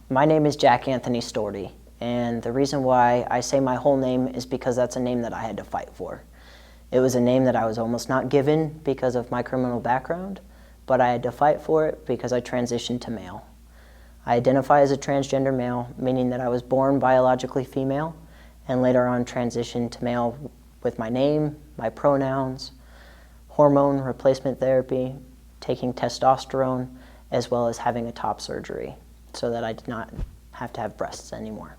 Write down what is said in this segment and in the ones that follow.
My name is Jack Anthony Storty, and the reason why I say my whole name is because that's a name that I had to fight for. It was a name that I was almost not given because of my criminal background, but I had to fight for it because I transitioned to male. I identify as a transgender male, meaning that I was born biologically female and later on transitioned to male with my name, my pronouns, hormone replacement therapy, taking testosterone, as well as having a top surgery so that I did not have to have breasts anymore.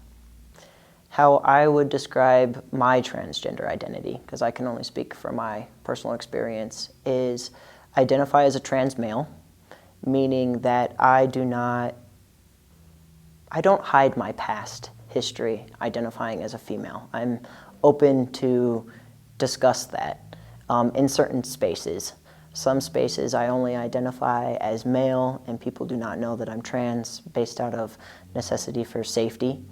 How I would describe my transgender identity, because I can only speak from my personal experience, is identify as a trans male, meaning that I don't hide my past history identifying as a female. I'm open to discuss that in certain spaces. Some spaces I only identify as male and people do not know that I'm trans based out of necessity for safety.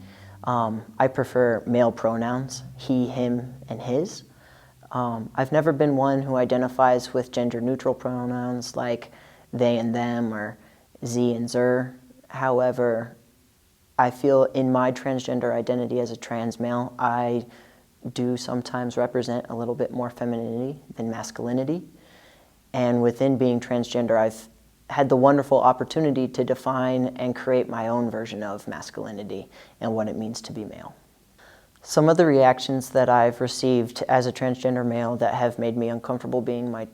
I prefer male pronouns, he, him, and his. I've never been one who identifies with gender-neutral pronouns like they and them or ze and zer. However, I feel in my transgender identity as a trans male, I do sometimes represent a little bit more femininity than masculinity. And within being transgender, I've had the wonderful opportunity to define and create my own version of masculinity and what it means to be male. Some of the reactions that I've received as a transgender male that have made me uncomfortable being my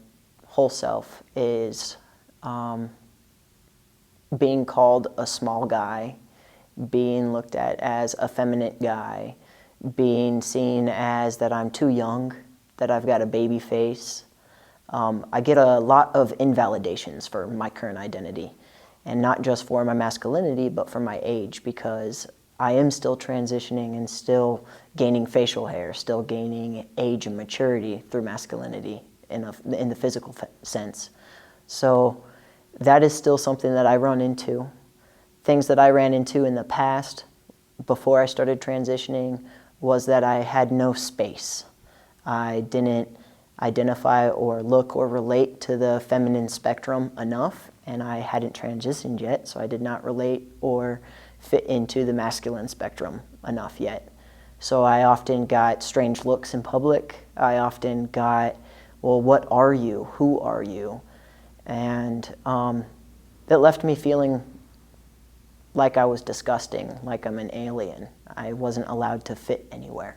whole self is being called a small guy, being looked at as a feminine guy, being seen as that I'm too young, that I've got a baby face. I get a lot of invalidations for my current identity, and not just for my masculinity, but for my age, because I am still transitioning and still gaining facial hair, still gaining age and maturity through masculinity in the physical sense. So that is still something that I run into. Things that I ran into in the past, before I started transitioning, was that I had no space. I didn't identify or look or relate to the feminine spectrum enough, and I hadn't transitioned yet, so I did not relate or fit into the masculine spectrum enough yet. So I often got strange looks in public. I often got, well, what are you? Who are you? And it left me feeling like I was disgusting, like I'm an alien. I wasn't allowed to fit anywhere.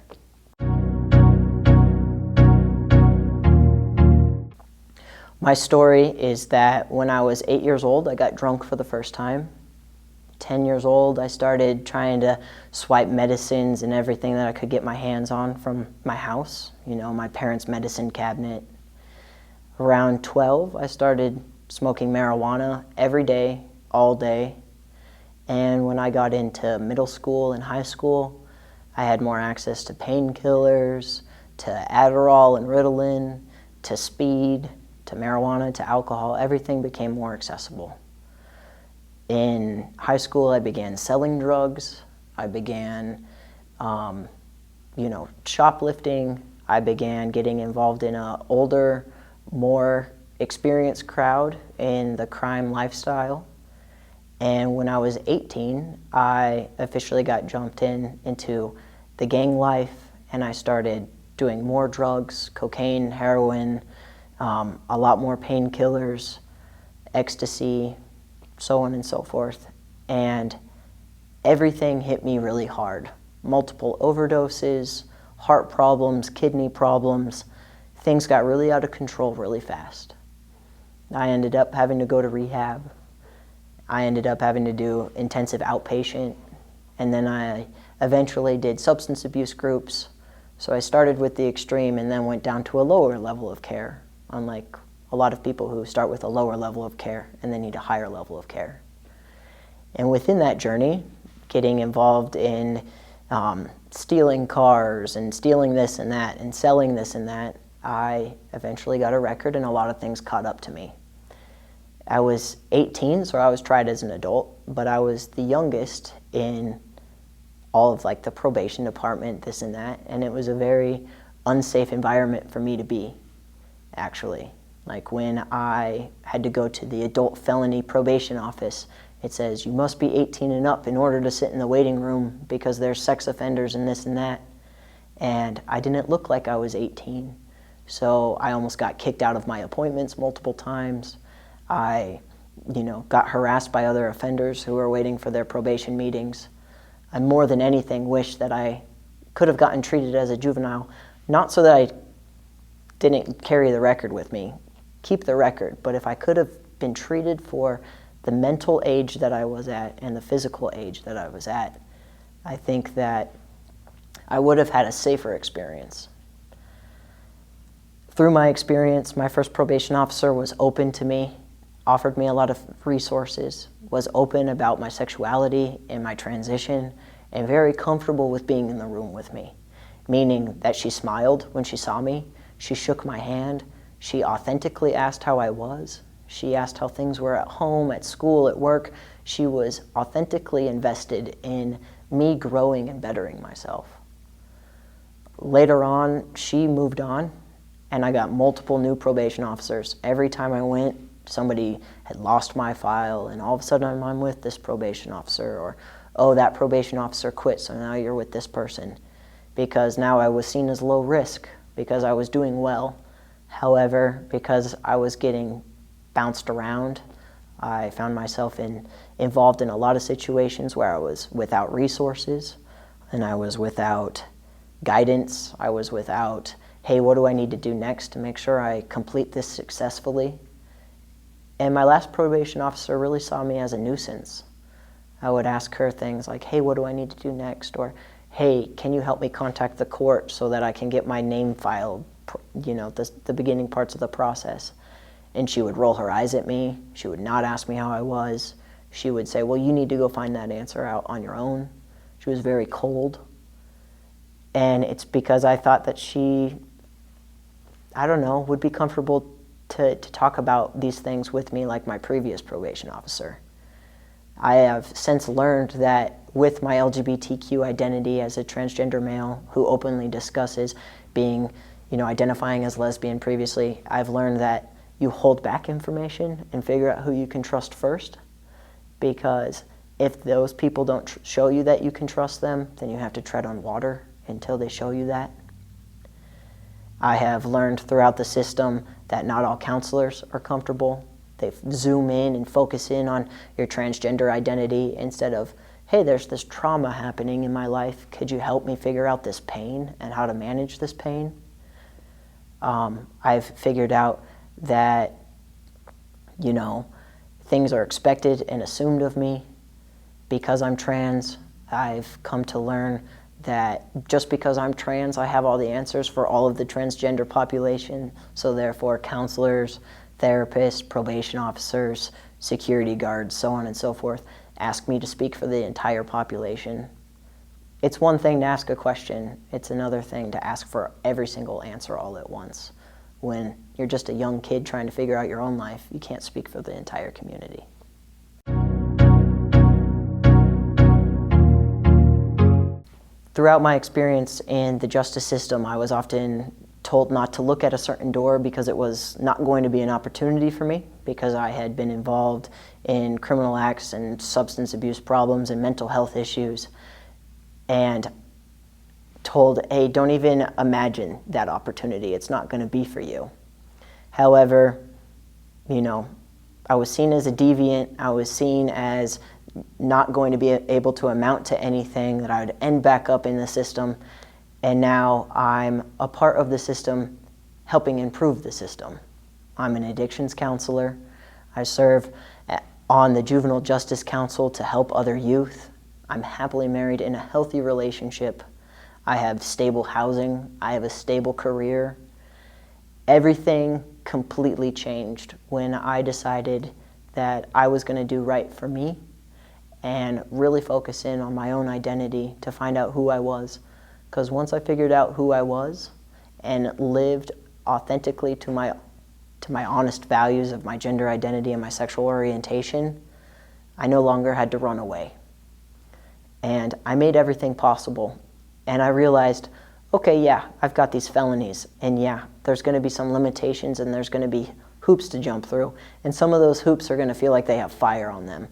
My story is that when I was 8 years old, I got drunk for the first time. 10 years old, I started trying to swipe medicines and everything that I could get my hands on from my house, my parents' medicine cabinet. Around 12, I started smoking marijuana every day, all day. And when I got into middle school and high school, I had more access to painkillers, to Adderall and Ritalin, to speed, to marijuana, to alcohol. Everything became more accessible. In high school, I began selling drugs. I began, shoplifting. I began getting involved in an older, more experienced crowd in the crime lifestyle. And when I was 18, I officially got jumped into the gang life, and I started doing more drugs, cocaine, heroin, a lot more painkillers, ecstasy, so on and so forth. And everything hit me really hard. Multiple overdoses, heart problems, kidney problems. Things got really out of control really fast. I ended up having to go to rehab. I ended up having to do intensive outpatient, and then I eventually did substance abuse groups. So I started with the extreme and then went down to a lower level of care, unlike a lot of people who start with a lower level of care and then need a higher level of care. And within that journey, getting involved in stealing cars and stealing this and that and selling this and that, I eventually got a record and a lot of things caught up to me. I was 18, so I was tried as an adult, but I was the youngest in all of the probation department, this and that, and it was a very unsafe environment for me to be, actually. Like when I had to go to the adult felony probation office It says you must be 18 and up in order to sit in the waiting room because there's sex offenders and this and that. And I didn't look like I was 18. So I almost got kicked out of my appointments multiple times. I, got harassed by other offenders who were waiting for their probation meetings. I more than anything wish that I could have gotten treated as a juvenile, not so that I didn't carry the record with me, keep the record, but if I could have been treated for the mental age that I was at and the physical age that I was at, I think that I would have had a safer experience. Through my experience, my first probation officer was open to me, offered me a lot of resources, was open about my sexuality and my transition, and very comfortable with being in the room with me, meaning that she smiled when she saw me, she shook my hand, she authentically asked how I was, she asked how things were at home, at school, at work. She was authentically invested in me growing and bettering myself. Later on, she moved on, and I got multiple new probation officers. Every time I went, somebody had lost my file, and all of a sudden I'm with this probation officer, or, oh, that probation officer quit, so now you're with this person. Because now I was seen as low risk, because I was doing well. However, because I was getting bounced around, I found myself involved in a lot of situations where I was without resources, and I was without guidance. I was without, hey, what do I need to do next to make sure I complete this successfully? And my last probation officer really saw me as a nuisance. I would ask her things like, hey, what do I need to do next? Or, hey, can you help me contact the court so that I can get my name filed, the beginning parts of the process. And she would roll her eyes at me. She would not ask me how I was. She would say, well, you need to go find that answer out on your own. She was very cold. And it's because I thought that she, would be comfortable to talk about these things with me like my previous probation officer. I have since learned that with my LGBTQ identity as a transgender male who openly discusses being, identifying as lesbian previously, I've learned that you hold back information and figure out who you can trust first, because if those people don't show you that you can trust them, then you have to tread on water until they show you that. I have learned throughout the system that not all counselors are comfortable. They zoom in and focus in on your transgender identity instead of, hey, there's this trauma happening in my life. Could you help me figure out this pain and how to manage this pain? I've figured out that, things are expected and assumed of me. Because I'm trans, I've come to learn that just because I'm trans, I have all the answers for all of the transgender population. So therefore, counselors, therapists, probation officers, security guards, so on and so forth, ask me to speak for the entire population. It's one thing to ask a question. It's another thing to ask for every single answer all at once. When you're just a young kid trying to figure out your own life, you can't speak for the entire community. Throughout my experience in the justice system, I was often told not to look at a certain door because it was not going to be an opportunity for me, because I had been involved in criminal acts and substance abuse problems and mental health issues, and told, hey, don't even imagine that opportunity. It's not going to be for you. However, I was seen as a deviant. I was seen as not going to be able to amount to anything, that I would end back up in the system, and now I'm a part of the system helping improve the system. I'm an addictions counselor. I serve on the Juvenile Justice Council to help other youth. I'm happily married in a healthy relationship. I have stable housing. I have a stable career. Everything completely changed when I decided that I was going to do right for me and really focus in on my own identity to find out who I was. Because once I figured out who I was and lived authentically to my honest values of my gender identity and my sexual orientation, I no longer had to run away. And I made everything possible. And I realized, okay, yeah, I've got these felonies, and yeah, there's going to be some limitations and there's going to be hoops to jump through, and some of those hoops are going to feel like they have fire on them.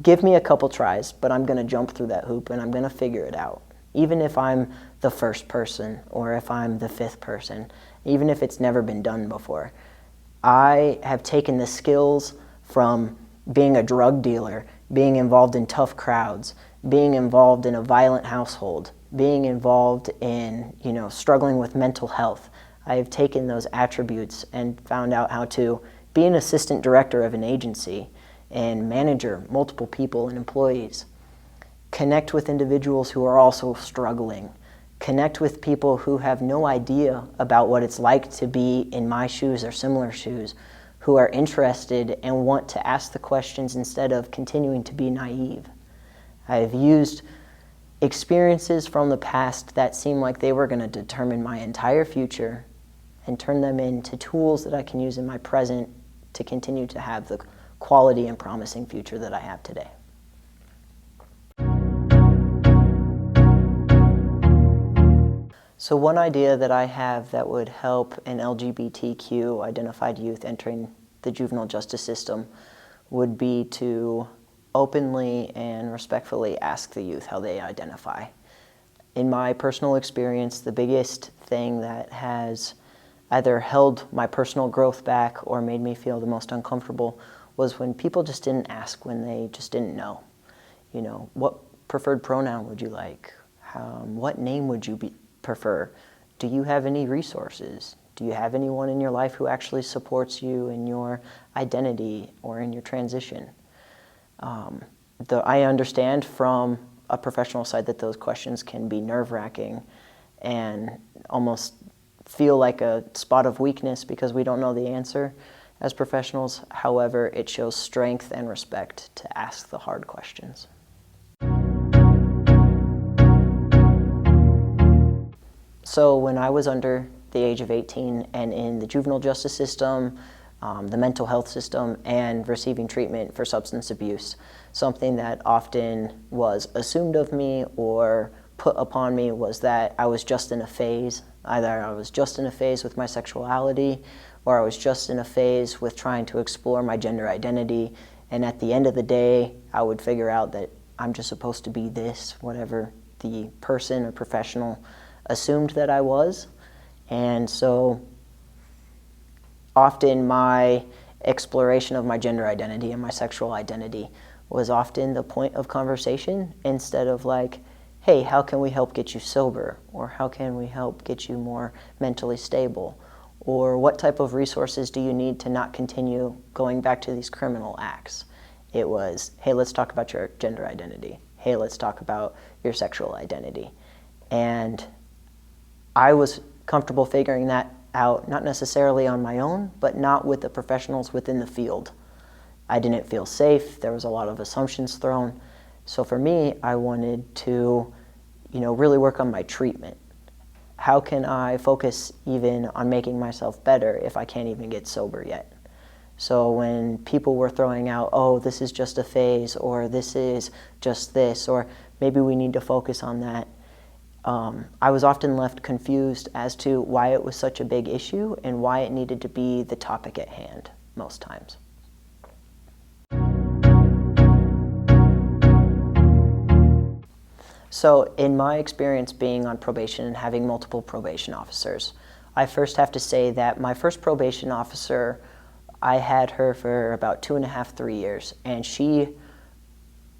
give me a couple tries, but I'm going to jump through that hoop and I'm going to figure it out. Even if I'm the first person or if I'm the fifth person, even if it's never been done before. I have taken the skills from being a drug dealer, being involved in tough crowds, being involved in a violent household, being involved in, struggling with mental health. I have taken those attributes and found out how to be an assistant director of an agency and manager multiple people and employees. Connect with individuals who are also struggling. Connect with people who have no idea about what it's like to be in my shoes or similar shoes, who are interested and want to ask the questions instead of continuing to be naive. I have used experiences from the past that seem like they were going to determine my entire future and turn them into tools that I can use in my present to continue to have the quality and promising future that I have today. So one idea that I have that would help an LGBTQ identified youth entering the juvenile justice system would be to openly and respectfully ask the youth how they identify. In my personal experience, the biggest thing that has either held my personal growth back or made me feel the most uncomfortable was when people just didn't ask, when they just didn't know. What preferred pronoun would you like? What name would you prefer? Do you have any resources? Do you have anyone in your life who actually supports you in your identity or in your transition? I understand from a professional side that those questions can be nerve-wracking and almost feel like a spot of weakness because we don't know the answer as professionals. However, it shows strength and respect to ask the hard questions. So when I was under the age of 18 and in the juvenile justice system, the mental health system, and receiving treatment for substance abuse, something that often was assumed of me or put upon me was that I was just in a phase. Either I was just in a phase with my sexuality, or I was just in a phase with trying to explore my gender identity, and at the end of the day, I would figure out that I'm just supposed to be this, whatever the person or professional assumed that I was. And so often my exploration of my gender identity and my sexual identity was often the point of conversation instead of like, hey, how can we help get you sober? Or how can we help get you more mentally stable? Or what type of resources do you need to not continue going back to these criminal acts? It was, hey, let's talk about your gender identity. Hey, let's talk about your sexual identity. And I was comfortable figuring that out, not necessarily on my own, but not with the professionals within the field. I didn't feel safe. There was a lot of assumptions thrown. So for me, I wanted to, really work on my treatment. How can I focus even on making myself better if I can't even get sober yet? So when people were throwing out, oh, this is just a phase, or this is just this, or maybe we need to focus on that, I was often left confused as to why it was such a big issue and why it needed to be the topic at hand most times. So in my experience being on probation and having multiple probation officers, I first have to say that my first probation officer, I had her for about 2.5, 3 years, and she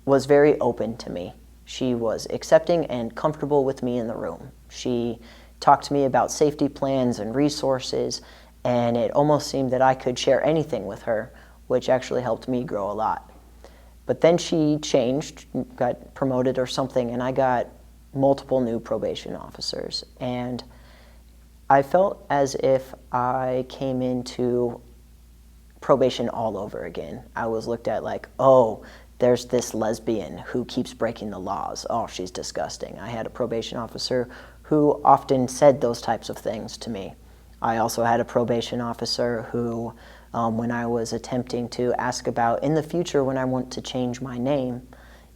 was very open to me. She was accepting and comfortable with me in the room. She talked to me about safety plans and resources, and it almost seemed that I could share anything with her, which actually helped me grow a lot. But then she changed, got promoted or something, and I got multiple new probation officers. And I felt as if I came into probation all over again. I was looked at like, oh, there's this lesbian who keeps breaking the laws. Oh, she's disgusting. I had a probation officer who often said those types of things to me. I also had a probation officer who, when I was attempting to ask about, in the future when I want to change my name,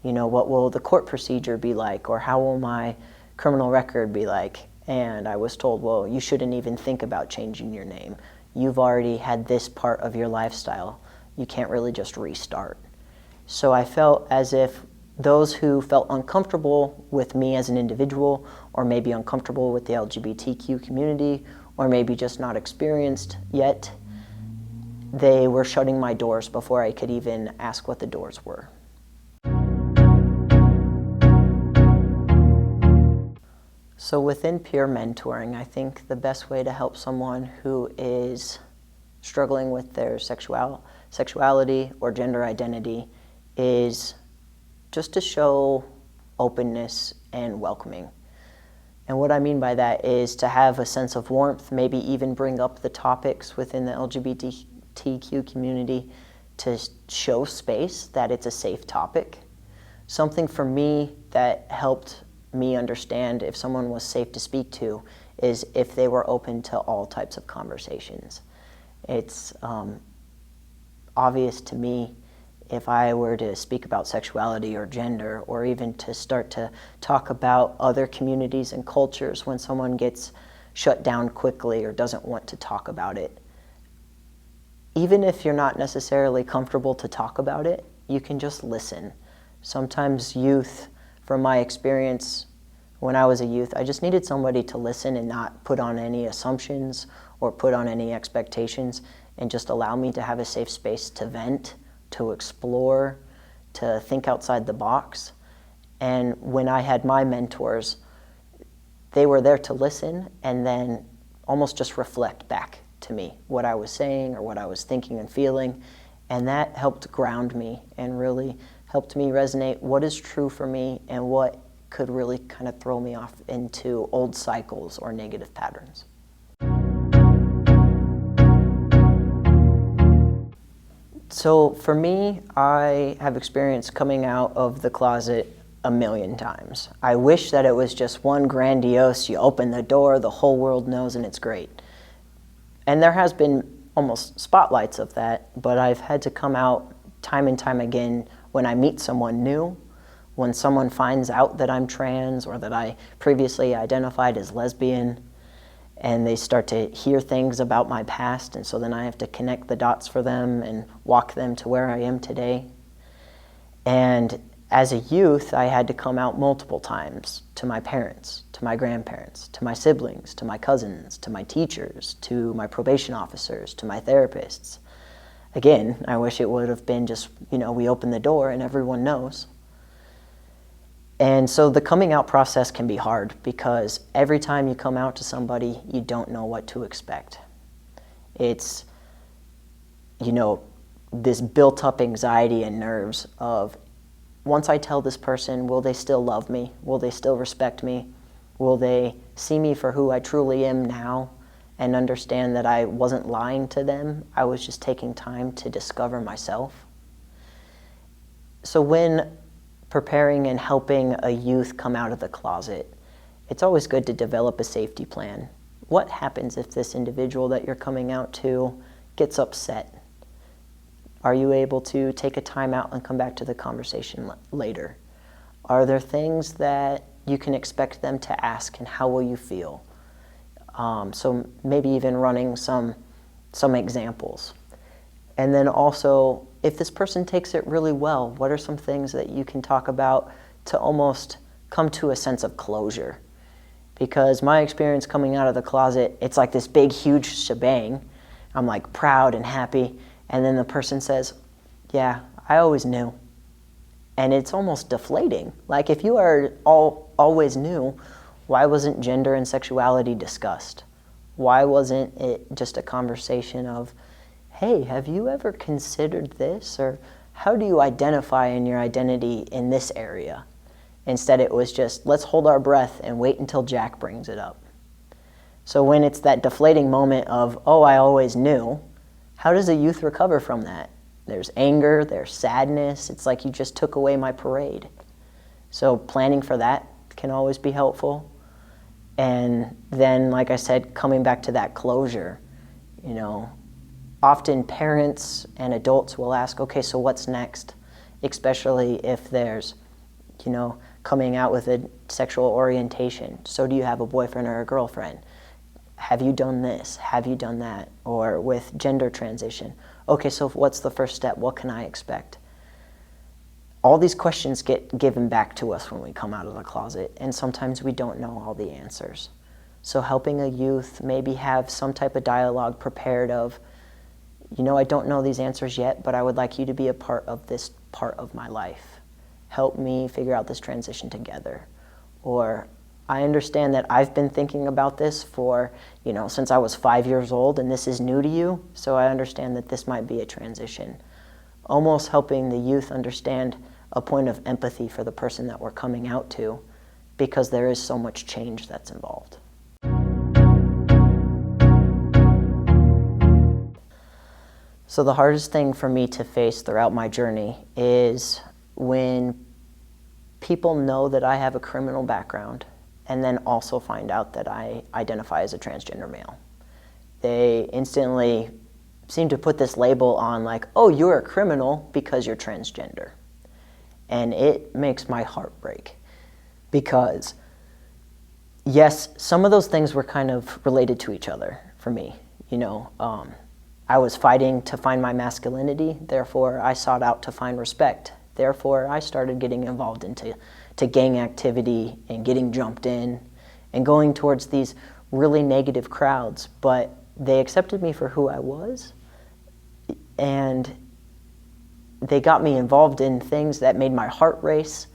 what will the court procedure be like, or how will my criminal record be like? And I was told, well, you shouldn't even think about changing your name. You've already had this part of your lifestyle. You can't really just restart. So I felt as if those who felt uncomfortable with me as an individual, or maybe uncomfortable with the LGBTQ community, or maybe just not experienced yet, they were shutting my doors before I could even ask what the doors were. So within peer mentoring, I think the best way to help someone who is struggling with their sexuality or gender identity is just to show openness and welcoming. And what I mean by that is to have a sense of warmth, maybe even bring up the topics within the LGBTQ community to show space that it's a safe topic. Something for me that helped me understand if someone was safe to speak to is if they were open to all types of conversations. It's obvious to me if I were to speak about sexuality or gender, or even to start to talk about other communities and cultures when someone gets shut down quickly or doesn't want to talk about it. Even if you're not necessarily comfortable to talk about it, you can just listen. Sometimes youth, from my experience when I was a youth, I just needed somebody to listen and not put on any assumptions or put on any expectations, and just allow me to have a safe space to vent, to explore, to think outside the box. And when I had my mentors, they were there to listen and then almost just reflect back to me what I was saying or what I was thinking and feeling. And that helped ground me and really helped me resonate what is true for me and what could really kind of throw me off into old cycles or negative patterns. So for me, I have experienced coming out of the closet a million times. I wish that it was just one grandiose, you open the door, the whole world knows, and it's great. And there has been almost spotlights of that, but I've had to come out time and time again when I meet someone new, when someone finds out that I'm trans or that I previously identified as lesbian, and they start to hear things about my past, and so then I have to connect the dots for them and walk them to where I am today. And as a youth, I had to come out multiple times to my parents, to my grandparents, to my siblings, to my cousins, to my teachers, to my probation officers, to my therapists. Again, I wish it would have been just, we open the door and everyone knows. And so the coming out process can be hard because every time you come out to somebody, you don't know what to expect. It's, this built up anxiety and nerves of, once I tell this person, will they still love me? Will they still respect me? Will they see me for who I truly am now and understand that I wasn't lying to them? I was just taking time to discover myself. So when preparing and helping a youth come out of the closet, it's always good to develop a safety plan. What happens if this individual that you're coming out to gets upset? Are you able to take a time out and come back to the conversation later? Are there things that you can expect them to ask, and how will you feel? So maybe even running some examples. And then also, if this person takes it really well, what are some things that you can talk about to almost come to a sense of closure? Because my experience coming out of the closet, it's like this big, huge shebang. I'm like proud and happy. And then the person says, yeah, I always knew. And it's almost deflating. Like if you are always knew, why wasn't gender and sexuality discussed? Why wasn't it just a conversation of, hey, have you ever considered this? Or how do you identify in your identity in this area? Instead, it was just, let's hold our breath and wait until Jack brings it up. So when it's that deflating moment of, oh, I always knew, how does a youth recover from that? There's anger, there's sadness. It's like you just took away my parade. So planning for that can always be helpful. And then, like I said, coming back to that closure, often parents and adults will ask, okay, so what's next? Especially if there's, coming out with a sexual orientation. So do you have a boyfriend or a girlfriend? Have you done this? Have you done that? Or with gender transition. Okay, so what's the first step? What can I expect? all these questions get given back to us when we come out of the closet, and sometimes we don't know all the answers. So helping a youth maybe have some type of dialogue prepared of, I don't know these answers yet, but I would like you to be a part of this part of my life. Help me figure out this transition together. Or, I understand that I've been thinking about this for, since I was 5 years old, and this is new to you, so I understand that this might be a transition. Almost helping the youth understand a point of empathy for the person that we're coming out to, because there is so much change that's involved. So the hardest thing for me to face throughout my journey is when people know that I have a criminal background and then also find out that I identify as a transgender male. They instantly seem to put this label on like, oh, you're a criminal because you're transgender. And it makes my heart break because, yes, some of those things were kind of related to each other for me. I was fighting to find my masculinity, therefore I sought out to find respect. Therefore, I started getting involved into gang activity and getting jumped in and going towards these really negative crowds, but they accepted me for who I was, and they got me involved in things that made my heart race,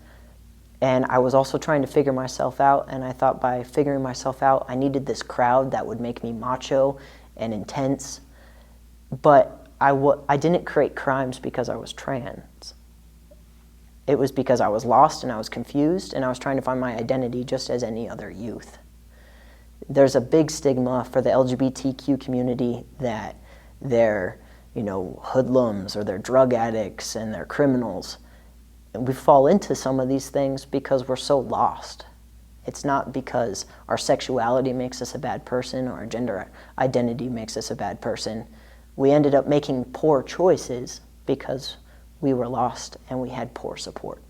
and I was also trying to figure myself out, and I thought by figuring myself out, I needed this crowd that would make me macho and intense, but I didn't create crimes because I was trans. It was because I was lost and I was confused and I was trying to find my identity just as any other youth. There's a big stigma for the LGBTQ community that they're, hoodlums or they're drug addicts and they're criminals. And we fall into some of these things because we're so lost. It's not because our sexuality makes us a bad person or our gender identity makes us a bad person. We ended up making poor choices because we were lost and we had poor support.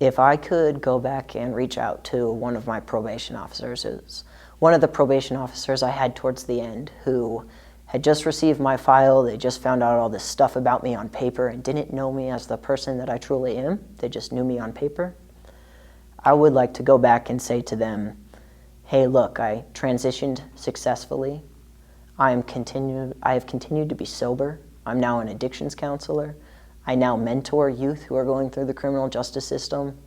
If I could go back and reach out to one of my probation officers, it was one of the probation officers I had towards the end who had just received my file. They just found out all this stuff about me on paper and didn't know me as the person that I truly am. They just knew me on paper. I would like to go back and say to them, hey, look, I transitioned successfully. I have continued to be sober. I'm now an addictions counselor. I now mentor youth who are going through the criminal justice system.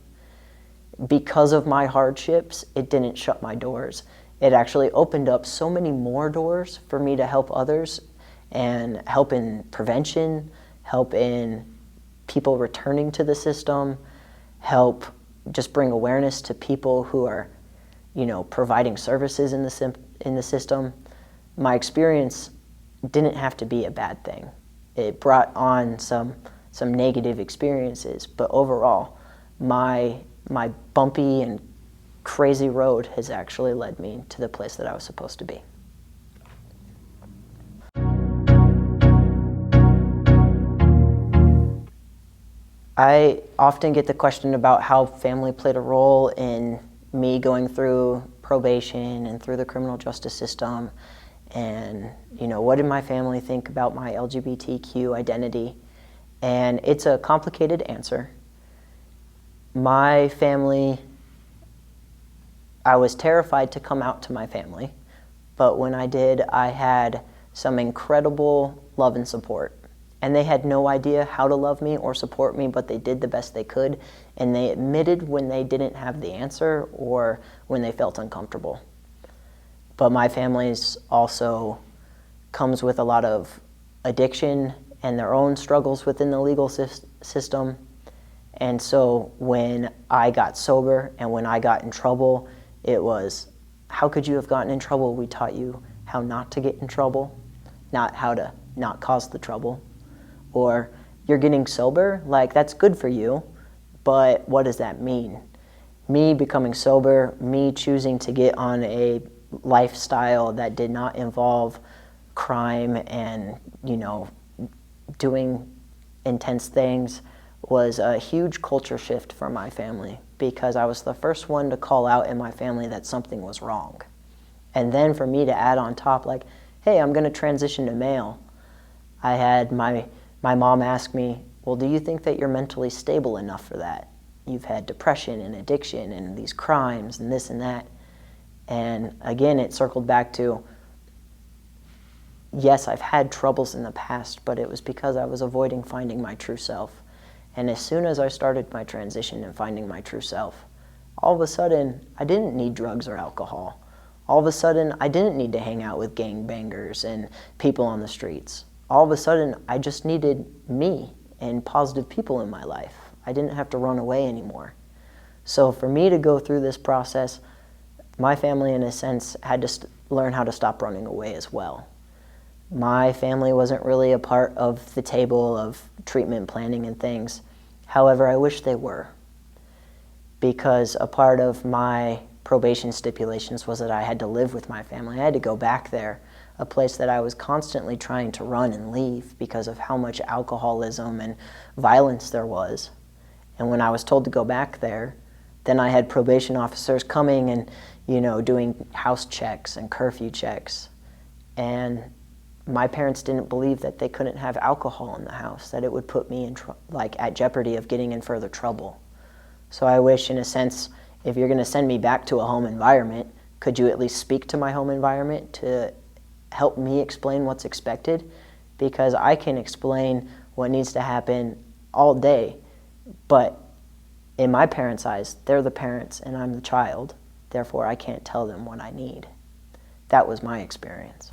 Because of my hardships, it didn't shut my doors. It actually opened up so many more doors for me to help others and help in prevention, help in people returning to the system, help just bring awareness to people who are, providing services in the system. My experience didn't have to be a bad thing. It brought on some negative experiences, but overall, my bumpy and crazy road has actually led me to the place that I was supposed to be. I often get the question about how family played a role in me going through probation and through the criminal justice system, and what did my family think about my LGBTQ identity? And it's a complicated answer. My family, I was terrified to come out to my family, but when I did, I had some incredible love and support. And they had no idea how to love me or support me, but they did the best they could, and they admitted when they didn't have the answer or when they felt uncomfortable. But my family's also comes with a lot of addiction and their own struggles within the legal system. And so when I got sober and when I got in trouble, it was, how could you have gotten in trouble? We taught you how not to get in trouble, not how to not cause the trouble. Or, you're getting sober, like that's good for you, but what does that mean? Me becoming sober, me choosing to get on a lifestyle that did not involve crime and, doing intense things was a huge culture shift for my family, because I was the first one to call out in my family that something was wrong. And then for me to add on top, like, hey, I'm going to transition to male, I had my mom ask me, well, do you think that you're mentally stable enough for that? You've had depression and addiction and these crimes and this and that. And again, it circled back to, yes, I've had troubles in the past, but it was because I was avoiding finding my true self. And as soon as I started my transition and finding my true self, all of a sudden, I didn't need drugs or alcohol. All of a sudden, I didn't need to hang out with gangbangers and people on the streets. All of a sudden, I just needed me and positive people in my life. I didn't have to run away anymore. So for me to go through this process, my family, in a sense, had to learn how to stop running away as well. My family wasn't really a part of the table of treatment planning and things. However, I wish they were, because a part of my probation stipulations was that I had to live with my family. I had to go back there, a place that I was constantly trying to run and leave because of how much alcoholism and violence there was. And when I was told to go back there, then I had probation officers coming and, doing house checks and curfew checks. And my parents didn't believe that they couldn't have alcohol in the house, that it would put me in at jeopardy of getting in further trouble. So I wish, in a sense, if you're going to send me back to a home environment, could you at least speak to my home environment to help me explain what's expected? Because I can explain what needs to happen all day, but in my parents' eyes, they're the parents and I'm the child. Therefore, I can't tell them what I need. That was my experience.